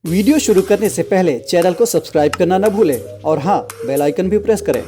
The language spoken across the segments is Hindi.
वीडियो शुरू करने से पहले चैनल को सब्सक्राइब करना न भूलें और हाँ, बेल आइकन भी प्रेस करें।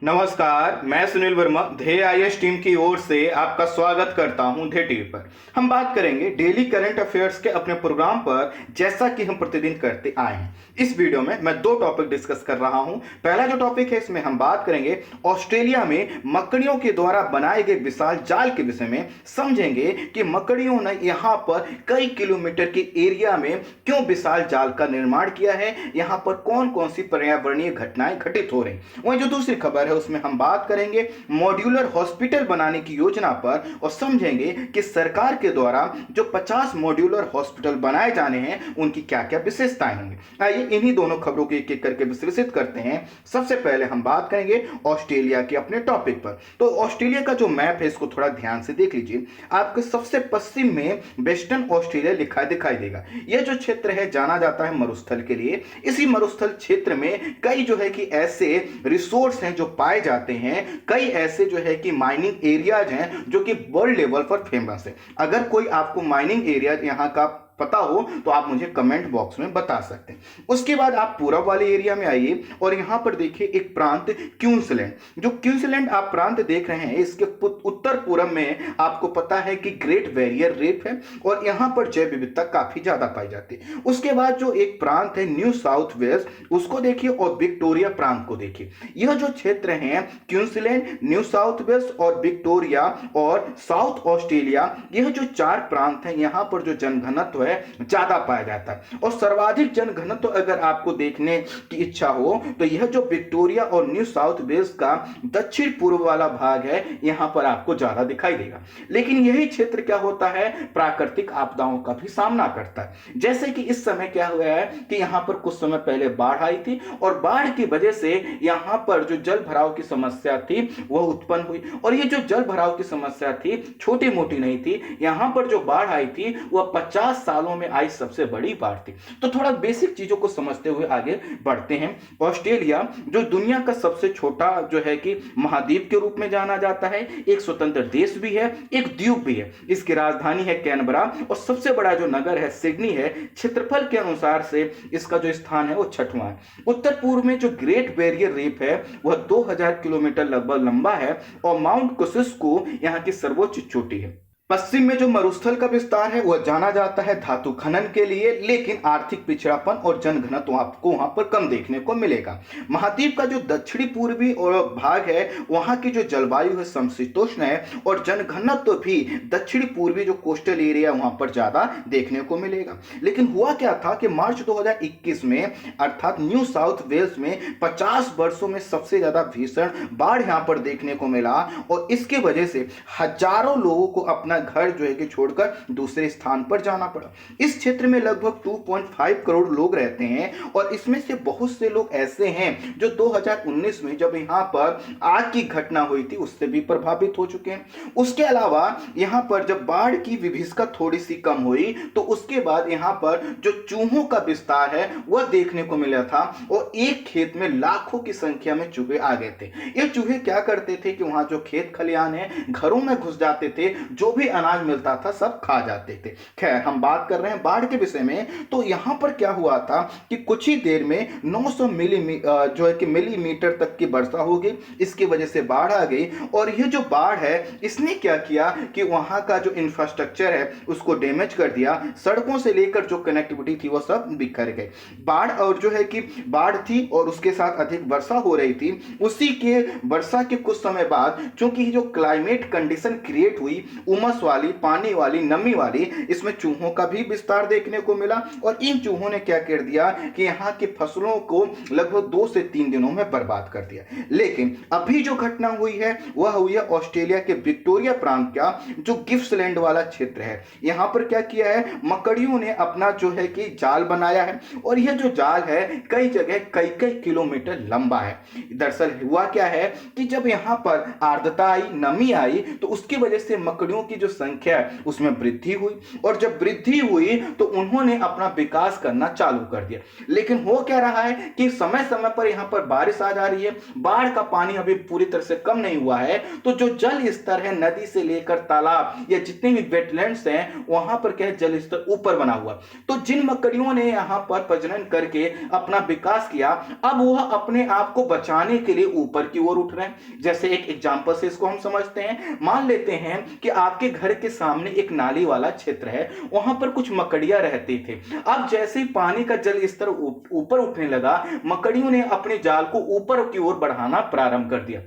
नमस्कार, मैं सुनील वर्मा ध्येय आईएएस टीम की ओर से आपका स्वागत करता हूं ध्येय टीवी पर। हम बात करेंगे डेली करंट अफेयर्स के अपने प्रोग्राम पर, जैसा कि हम प्रतिदिन करते आए हैं। इस वीडियो में मैं दो टॉपिक डिस्कस कर रहा हूं। पहला जो टॉपिक है, इसमें हम बात करेंगे ऑस्ट्रेलिया में मकड़ियों के द्वारा बनाए गए विशाल जाल के विषय में। समझेंगे कि मकड़ियों ने यहां पर कई किलोमीटर के एरिया में क्यों विशाल जाल का निर्माण किया है, यहां पर कौन कौन सी पर्यावरणीय घटनाएं घटित हो रही। वहीं जो दूसरी खबर है, उसमें हम बात करेंगे मॉड्यूलर हॉस्पिटल बनाने की योजना पर और समझेंगे कि सरकार के द्वारा जो 50 मॉड्यूलर हॉस्पिटल बनाए जाने हैं, उनकी क्या क्या विशेषताएं होंगी। आइए इन्हीं दोनों खबरों को एक एक करके विश्लेषित करते हैं। सबसे पहले हम बात करेंगे ऑस्ट्रेलिया के अपने टॉपिक पर। तो ऑस्ट्रेलिया का जो मैप है, इसको थोड़ा ध्यान से देख लीजिए। आपके सबसे पश्चिम में वेस्टर्न ऑस्ट्रेलिया लिखा दिखाई देगा। यह जो क्षेत्र है, जाना जाता है मरुस्थल के लिए। इसी मरुस्थल क्षेत्र में कई जो है कि ऐसे रिसोर्स हैं जो पाए जाते हैं। कई ऐसे जो है कि माइनिंग एरियाज हैं जो कि वर्ल्ड लेवल पर फेमस है। अगर कोई आपको माइनिंग एरिया यहां का पता हो तो आप मुझे कमेंट बॉक्स में बता सकते हैं। उसके बाद आप पूरब वाले एरिया में आइए और यहां पर देखिए एक प्रांत क्वींसलैंड। जो क्वींसलैंड आप प्रांत देख रहे हैं, इसके उत्तर पूरब में आपको पता है कि ग्रेट बैरियर रीफ है और यहां पर जैव विविधता काफी ज्यादा पाई जाती है। उसके बाद जो एक प्रांत है न्यू साउथ वेल्स, उसको देखिए और विक्टोरिया प्रांत को देखिए। यह जो क्षेत्र है क्वींसलैंड, न्यू साउथ वेल्स और विक्टोरिया और साउथ ऑस्ट्रेलिया, यह जो चार प्रांत हैं, यहां पर जो जनघनत्व है ज्यादा पाया जाता है। और सर्वाधिक जनघनत्व अगर आपको देखने की इच्छा हो तो यह जो विक्टोरिया और न्यू साउथ वेल्स का दक्षिण पूर्व वाला भाग है, यहां पर आपको ज्यादा दिखाई देगा। लेकिन यही क्षेत्र क्या होता है, प्राकृतिक आपदाओं का भी सामना करता है। जैसे कि इस समय क्या हुआ है कि यहां पर कुछ समय पहले बाढ़ आई थी और बाढ़ की वजह से यहां पर जो जल भराव की समस्या थी वह उत्पन्न हुई। और ये जो जल भराव की समस्या थी, छोटी मोटी नहीं थी। यहां पर जो बाढ़ आई थी वह 50 सालों में आई सबसे बड़ी बाढ़ थी। तो थोड़ा बेसिक चीजों को समझते हुए आगे बढ़ते हैं। ऑस्ट्रेलिया जो दुनिया का सबसे छोटा जो है कि महाद्वीप के रूप में जाना जाता है, एक स्वतंत्र देश भी है, एक द्वीप भी है। इसकी राजधानी है कैनबरा और सबसे बड़ा जो नगर है सिडनी है। क्षेत्रफल के अनुसार से इसका जो स्थान है वो 6वां है। उत्तर पूर्व में जो ग्रेट बैरियर रीफ है वह 2000 किलोमीटर लगभग लंबा है और माउंट कोसिस्को यहाँ की सर्वोच्च चोटी है। पश्चिम में जो मरुस्थल का विस्तार है वह जाना जाता है धातु खनन के लिए, लेकिन आर्थिक पिछड़ापन और जनघनत्व आपको वहां पर कम देखने को मिलेगा। महाद्वीप का जो दक्षिणी पूर्वी और भाग है, वहां की जो जलवायु है समशीतोष्ण है और जनघनत्व भी दक्षिणी पूर्वी जो कोस्टल एरिया वहां पर ज्यादा देखने को मिलेगा। लेकिन हुआ क्या था कि मार्च 2021 में, अर्थात न्यू साउथ वेल्स में 50 वर्षों में सबसे ज्यादा भीषण बाढ़ यहां पर देखने को मिला और इसके वजह से हजारों लोगों को अपना घर जो है कि छोड़कर दूसरे स्थान पर जाना पड़ा। इस क्षेत्र में लगभग 2.5 करोड़ लोग रहते हैं और इसमें से बहुत से लोग ऐसे हैं जो 2019 में जब यहां पर आग की घटना हुई थी उससे भी प्रभावित हो चुके हैं। उसके अलावा यहां पर जब बाढ़ की विभीषिका थोड़ी सी कम हुई तो उसके बाद यहां पर जो चूहों का विस्तार है वह देखने को मिला था और एक खेत में लाखों की संख्या में चूहे आ गए थे। ये चूहे क्या करते थे कि वहां जो खेत खलियान है, घरों में घुस जाते थे, जो भी अनाज मिलता था सब खा जाते थे। खैर, हम बात कर रहे हैं बाढ़ के विषय में। तो यहां पर क्या हुआ था कि कुछ ही देर में 900 मिलीमीटर तक की वर्षा हो गई। इसकी वजह से बाढ़ आ गई और यह जो बाढ़ है इसने क्या किया कि वहां का जो इंफ्रास्ट्रक्चर है उसको डैमेज कर दिया। सड़कों से लेकर जो कनेक्टिविटी थी वो सब बिखर गई। बाढ़ और जो है कि बाढ़ थी और उसके साथ अधिक वर्षा हो रही थी। उसी के वर्षा के कुछ समय बाद चूंकि जो क्लाइमेट कंडीशन क्रिएट हुई, उमस वाली, पानी वाली, नमी वाली, इसमें चूहों का भी विस्तार देखने को मिला और इन चूहों ने क्या कर दिया कि यहाँ की फसलों को लगभग 2 से 3 दिनों में बर्बाद कर दिया। लेकिन अभी जो घटना हुई है वह हुई है ऑस्ट्रेलिया के विक्टोरिया प्रांत का जो गिप्सलैंड वाला क्षेत्र है। यहाँ पर क्या किया है, मकड़ियों ने अपना जो है कि जाल बनाया है और यह जो जाल है कई जगह कई कई किलोमीटर लंबा है। दरअसल हुआ क्या है कि जब यहाँ पर आर्द्रता आई, नमी आई, तो उसकी वजह से मकड़ियों की जो संख्या है उसमें वृद्धि हुई, और जब वृद्धि हुई तो उन्होंने अपना विकास करना चालू कर दिया। लेकिन हो क्या रहा है कि समय समय पर यहां पर बारिश आ जा रही है, बाढ़ का पानी अभी पूरी तरह से कम नहीं हुआ है, तो जो जल स्तर है नदी से लेकर तालाब या जितने भी वेटलैंड्स हैं वहां पर क्या है, जल स्तर ऊपर बना हुआ। तो जिन मकड़ियों ने यहां पर प्रजनन करके अपना विकास किया, अब वह अपने आप को बचाने के लिए ऊपर की ओर उठ रहे हैं। जैसे एक एग्जांपल से इसको हम समझते हैं, मान लेते हैं कि आपके घर के सामने एक नाली वाला क्षेत्र है, वहां पर कुछ मकड़ियां रहती थी। अब जैसे ही पानी का जल स्तर ऊपर उठने लगा, मकड़ियों ने अपने जाल को ऊपर की ओर बढ़ाना प्रारंभ कर दिया।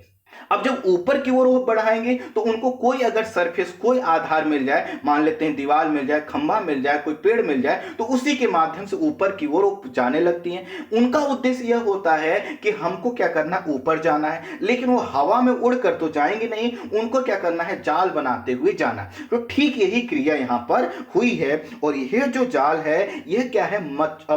अब जब ऊपर की ओर वो बढ़ाएंगे तो उनको कोई अगर सरफेस, कोई आधार मिल जाए, मान लेते हैं दीवार मिल जाए, खंभा मिल जाए, कोई पेड़ मिल जाए, तो उसी के माध्यम से ऊपर की ओर जाने लगती हैं। उनका उद्देश्य यह होता है कि हमको क्या करना, ऊपर जाना है। लेकिन वो हवा में उड़कर तो जाएंगे नहीं, उनको क्या करना है, जाल बनाते हुए जाना। तो ठीक यही क्रिया यहां पर हुई है। और यह जो जाल है यह क्या है,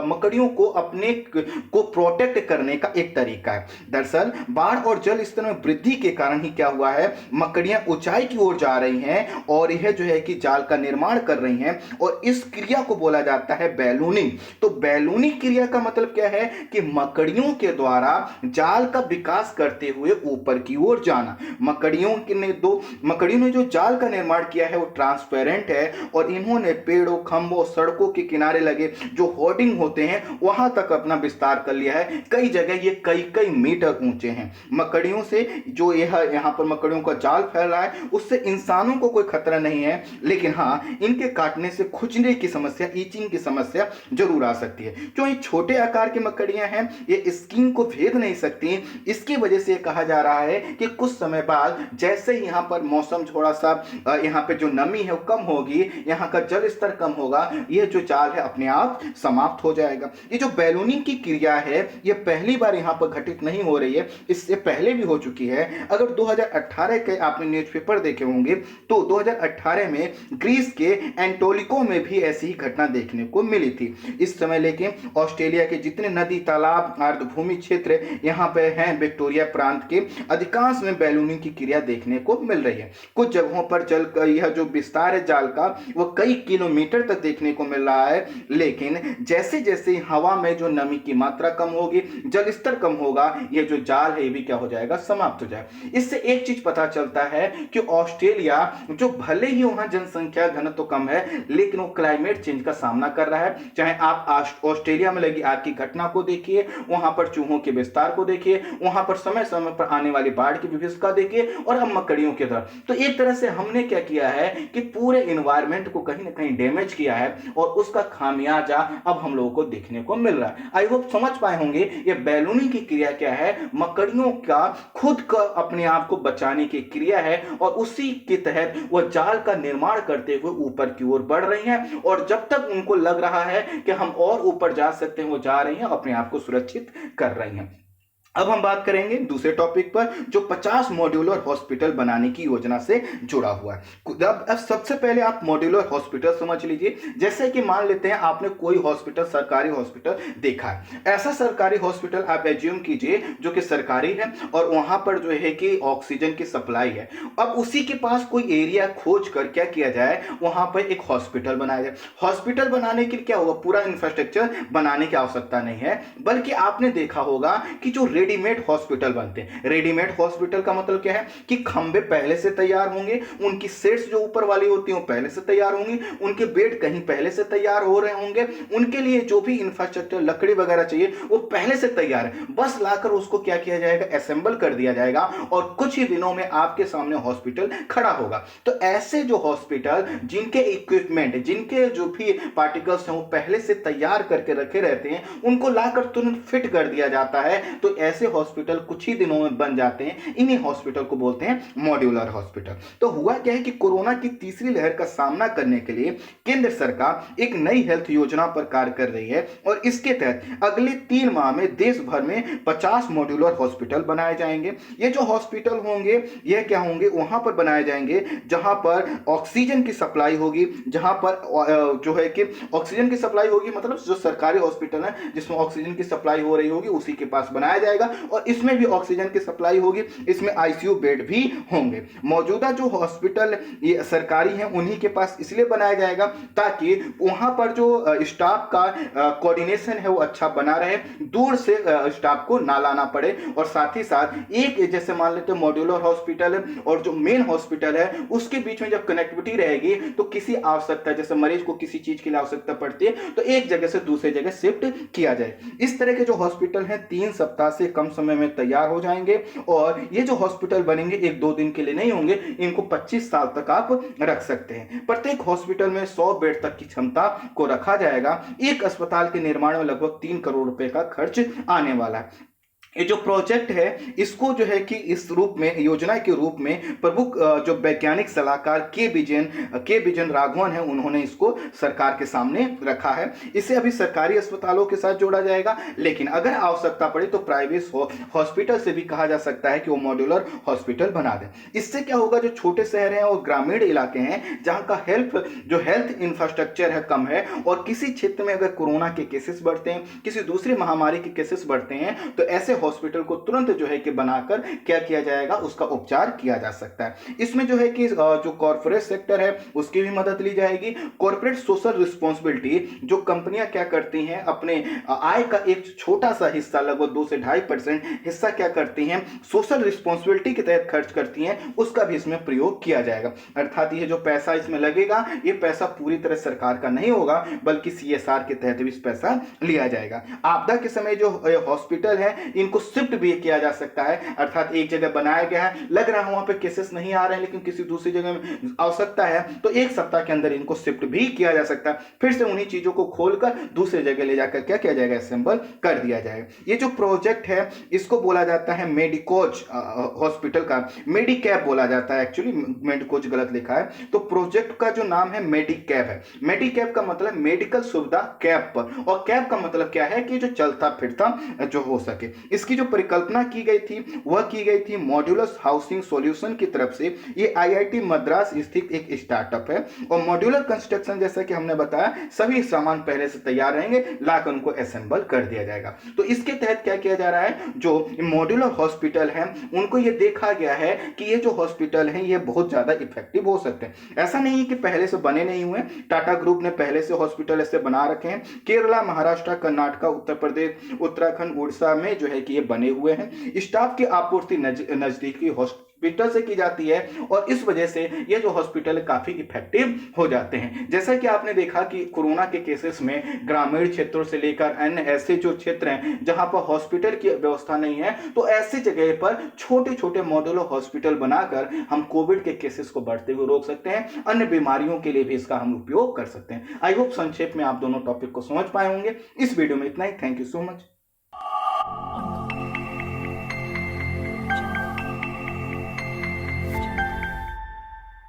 मकड़ियों को अपने को प्रोटेक्ट करने का एक तरीका है। दरअसल बाढ़ और जल स्तर में वृद्धि के कारण ही क्या हुआ है, मकड़ियां ऊंचाई की ओर जा रही हैं और यह जो है कि जाल का निर्माण कर रही हैं, और इस क्रिया को बोला जाता है बैलूनिंग। तो बैलूनिंग क्रिया का मतलब क्या है कि मकड़ियों के द्वारा जाल का विकास करते हुए ऊपर की ओर जाना। मकड़ियों ने जो जाल का निर्माण किया है वो ट्रांसपेरेंट है, और इन्होंने पेड़ों, खंभों, सड़कों के किनारे लगे जो होर्डिंग होते हैं वहां तक अपना विस्तार कर लिया है। कई जगह ये कई कई मीटर ऊंचे हैं। मकड़ियों से जो यहां पर मकड़ियों का जाल फैल रहा है उससे इंसानों को कोई खतरा नहीं है, लेकिन हाँ, इनके काटने से खुजने की समस्या, ईचिंग की समस्या जरूर आ सकती है। जो ये छोटे आकार की मकड़ियां हैं ये स्किन को भेद नहीं सकती, इसकी वजह से कहा जा रहा है कि कुछ समय बाद जैसे यहां पर मौसम थोड़ा सा यहां पे जो नमी है वो कम होगी, यहां का जल स्तर कम होगा, यह जो जाल है अपने आप समाप्त हो जाएगा। ये जो बैलूनिंग की क्रिया है ये पहली बार यहां पर घटित नहीं हो रही है, इससे पहले भी हो चुकी है। अगर 2018 के आपने न्यूज़पेपर देखे होंगे तो 2018 में ग्रीस के एंटोलिको में भी ऐसी ही घटना देखने को मिली थी। इस समय लेकिन ऑस्ट्रेलिया के जितने नदी, तालाब, आर्द्रभूमि क्षेत्र यहां पे हैं, विक्टोरिया प्रांत के अधिकांश में बैलूनिंग की क्रिया देखने को मिल रही है। कुछ जगहों पर जल का यह जो विस्तार है जाल का वो कई किलोमीटर तक देखने को मिल रहा है, लेकिन जैसे जैसे हवा में जो नमी की मात्रा कम होगी, जल स्तर कम होगा, यह जो जाल है ये भी क्या हो जाएगा, समाप्त हो जाएगा। इससे एक चीज पता चलता है कि ऑस्ट्रेलिया जो भले ही वहां जनसंख्या घनत्व कम है लेकिन वो क्लाइमेट चेंज का सामना कर रहा है। चाहे आप ऑस्ट्रेलिया में लगी आग की घटना को देखिए, वहां पर चूहों के विस्तार को देखिए, वहां पर समय समय पर आने वाली बाढ़ की विभीषिका देखिए, और अब मकड़ियों के दर। तो एक तरह से हमने क्या किया है कि पूरे एनवायरमेंट को कहीं ना कहीं डैमेज किया है, और उसका खामियाजा अब हम लोगों को देखने को मिल रहा है। आई होप समझ पाए होंगे ये बैलूनिंग की क्रिया क्या है, मकड़ियों का खुद का अपने आप को बचाने की क्रिया है, और उसी के तहत वह जाल का निर्माण करते हुए ऊपर की ओर बढ़ रही हैं, और जब तक उनको लग रहा है कि हम और ऊपर जा सकते हैं वो जा रही हैं, अपने आप को सुरक्षित कर रही हैं। अब हम बात करेंगे दूसरे टॉपिक पर जो 50 मॉड्यूलर हॉस्पिटल बनाने की योजना से जुड़ा हुआ है। अब सबसे पहले आप मॉड्यूलर हॉस्पिटल समझ लीजिए। जैसे कि मान लेते हैं आपने कोई हॉस्पिटल, सरकारी हॉस्पिटल देखा है, ऐसा सरकारी हॉस्पिटल आप एज्यूम कीजिए जो कि सरकारी है और वहां पर जो है कि ऑक्सीजन की सप्लाई है। अब उसी के पास कोई एरिया खोज कर क्या किया जाए, वहां पर एक हॉस्पिटल बनाया जाए। हॉस्पिटल बनाने के लिए क्या होगा, पूरा इंफ्रास्ट्रक्चर बनाने की आवश्यकता नहीं है, बल्कि आपने देखा होगा कि जो रेडीमेड हॉस्पिटल बनते हैं। रेडीमेड हॉस्पिटल का मतलब क्या है कि खंबे पहले से तैयार होंगे, उनकी सेट्स जो ऊपर वाली होती हैं पहले से तैयार होंगी, उनके बेड कहीं पहले से तैयार हो रहे होंगे, उनके लिए जो भी इंफ्रास्ट्रक्चर, लकड़ी वगैरह चाहिए वो पहले से तैयार है, बस लाकर उसको क्या किया जाएगा, असेंबल कर दिया जाएगा, और कुछ ही दिनों में आपके सामने हॉस्पिटल खड़ा होगा। तो ऐसे जो हॉस्पिटल जिनके इक्विपमेंट, जिनके जो भी पार्टिकल्स हैं वो पहले से तैयार करके रखे रहते हैं, उनको लाकर तुरंत फिट कर दिया जाता है। तो ऐसे हॉस्पिटल कुछ ही दिनों में बन जाते हैं। इन्हीं हॉस्पिटल को बोलते हैं मॉड्यूलर हॉस्पिटल। तो हुआ क्या है कि कोरोना की तीसरी लहर का सामना करने के लिए केंद्र सरकार एक नई हेल्थ योजना पर कार्य कर रही है, और इसके तहत अगले 3 माह में देश भर में 50 मॉड्यूलर हॉस्पिटल बनाए जाएंगे। ये जो हॉस्पिटल होंगे ये क्या होंगे, वहां पर बनाए जाएंगे जहां पर ऑक्सीजन की सप्लाई होगी, जहां पर जो है कि ऑक्सीजन की सप्लाई होगी, मतलब जो सरकारी हॉस्पिटल है जिसमें ऑक्सीजन की सप्लाई हो रही होगी उसी के पास बनाया जाएगा। जाएगा और इसमें भी ऑक्सीजन की सप्लाई होगी, इसमें आईसीयू बेड भी होंगे। मौजूदा जो हॉस्पिटल ये सरकारी हैं उन्हीं के पास इसलिए बनाया जाएगा ताकि वहां पर जो स्टाफ का कोऑर्डिनेशन है वो अच्छा बना रहे, दूर से स्टाफ को ना लाना पड़े, और साथ ही साथ एक जैसे मान लेते हैं मॉड्यूलर हॉस्पिटल है और जो मेन हॉस्पिटल है उसके बीच में जब कनेक्टिविटी रहेगी तो किसी आवश्यकता, जैसे मरीज को किसी चीज की आवश्यकता पड़ती है तो एक जगह से दूसरी जगह शिफ्ट किया जाए। इस तरह के जो हॉस्पिटल हैं 3 सप्ताह से कम समय में तैयार हो जाएंगे, और ये जो हॉस्पिटल बनेंगे 1-2 दिन के लिए नहीं होंगे, इनको 25 साल तक आप रख सकते हैं। प्रत्येक हॉस्पिटल में 100 बेड तक की क्षमता को रखा जाएगा। एक अस्पताल के निर्माण में लगभग 3 करोड़ रुपए का खर्च आने वाला है। ये जो प्रोजेक्ट है इसको जो है कि इस रूप में, योजना के रूप में प्रमुख जो वैज्ञानिक सलाहकार के विजयन राघवन है उन्होंने इसको सरकार के सामने रखा है। इसे अभी सरकारी अस्पतालों के साथ जोड़ा जाएगा, लेकिन अगर आवश्यकता पड़े तो प्राइवेट हॉस्पिटल से भी कहा जा सकता है कि वो मॉड्यूलर हॉस्पिटल बना दें। इससे क्या होगा, जो छोटे शहर हैं और ग्रामीण इलाके हैं जहां का हेल्थ इंफ्रास्ट्रक्चर है कम है, और किसी क्षेत्र में अगर कोरोना के केसेस बढ़ते हैं, किसी दूसरी महामारी के केसेस बढ़ते हैं, तो ऐसे हॉस्पिटल को तुरंत जो है कि बनाकर क्या किया जाएगा, उसका उपचार किया जा सकता है। इसमें जो है कि जो कॉर्पोरेट सेक्टर है उसकी भी मदद ली जाएगी। कॉर्पोरेट सोशल रिस्पॉन्सिबिलिटी, जो कंपनियां क्या करती हैं, अपने आय का एक छोटा सा हिस्सा, लगभग 2 से 2.5% हिस्सा क्या करती हैं, सोशल रिस्पॉन्सिबिलिटी के तहत खर्च करती हैं, उसका भी इसमें प्रयोग किया जाएगा। अर्थात ये जो पैसा इसमें लगेगा, ये पैसा पूरी तरह सरकार का नहीं होगा, बल्कि CSR के तहत भी इस पैसा लिया जाएगा। आपदा के समय जो हॉस्पिटल है इनको शिफ्ट भी किया जा सकता है, अर्थात एक जगह बनाया गया है, लग रहा है वहां पे केसेस नहीं आ रहे हैं, लेकिन किसी दूसरी जगह में आवश्यकता है तो 1 सप्ताह के अंदर इनको शिफ्ट भी किया जा सकता है। फिर से उन्हीं चीजों को खोलकर दूसरी जगह ले जाकर क्या किया जाएगा, असेंबल कर दिया जाएगा। ये जो प्रोजेक्ट है इसको बोला जाता है मेडिकोज, हॉस्पिटल का मेडिकैप बोला जाता है, एक्चुअली मेडिकोज गलत लिखा है, तो प्रोजेक्ट का जो नाम है मेडिकैप है। मेडिकैप का मतलब मेडिकल सुविधा कैप पर, और कैप का मतलब क्या है कि जो चलता फिरता जो हो सके। इसकी जो परिकल्पना की गई थी वह की गई थी मॉड्यूलर हाउसिंग सॉल्यूशन की तरफ से। ये IIT मद्रास स्थित एक स्टार्टअप है, और मॉड्यूलर कंस्ट्रक्शन जैसा कि हमने बताया सभी सामान पहले से तैयार रहेंगे, लाकर उनको असेंबल कर दिया जाएगा। तो इसके तहत क्या किया जा रहा है, जो मॉड्यूलर हॉस्पिटल है उनको ये देखा गया है कि ये जो हॉस्पिटल है ये बहुत ज्यादा इफेक्टिव हो सकते हैं। ऐसा नहीं है कि पहले से बने नहीं हुए, टाटा ग्रुप ने पहले से हॉस्पिटल ऐसे बना रखे हैं। केरला, महाराष्ट्र, कर्नाटक, उत्तर प्रदेश, उत्तराखंड, उड़ीसा में जो है कि ये बने हुए हैं। स्टाफ की आपूर्ति नजदीकी हॉस्पिटल से की जाती है, और इस वजह से ये जो हॉस्पिटल काफी इफेक्टिव हो जाते हैं। जैसा कि आपने देखा कि कोरोना के केसेस में ग्रामीण क्षेत्रों से लेकर अन्य ऐसे जो क्षेत्र हैं जहां पर हॉस्पिटल की व्यवस्था नहीं है, तो ऐसी जगह पर छोटे छोटे मॉड्यूलर हॉस्पिटल बनाकर हम कोविड के केसेस को बढ़ते हुए रोक सकते हैं, अन्य बीमारियों के लिए भी इसका हम उपयोग कर सकते हैं। आई होप संक्षेप में आप दोनों टॉपिक को समझ पाए होंगे। इस वीडियो में इतना ही। Thank you so much.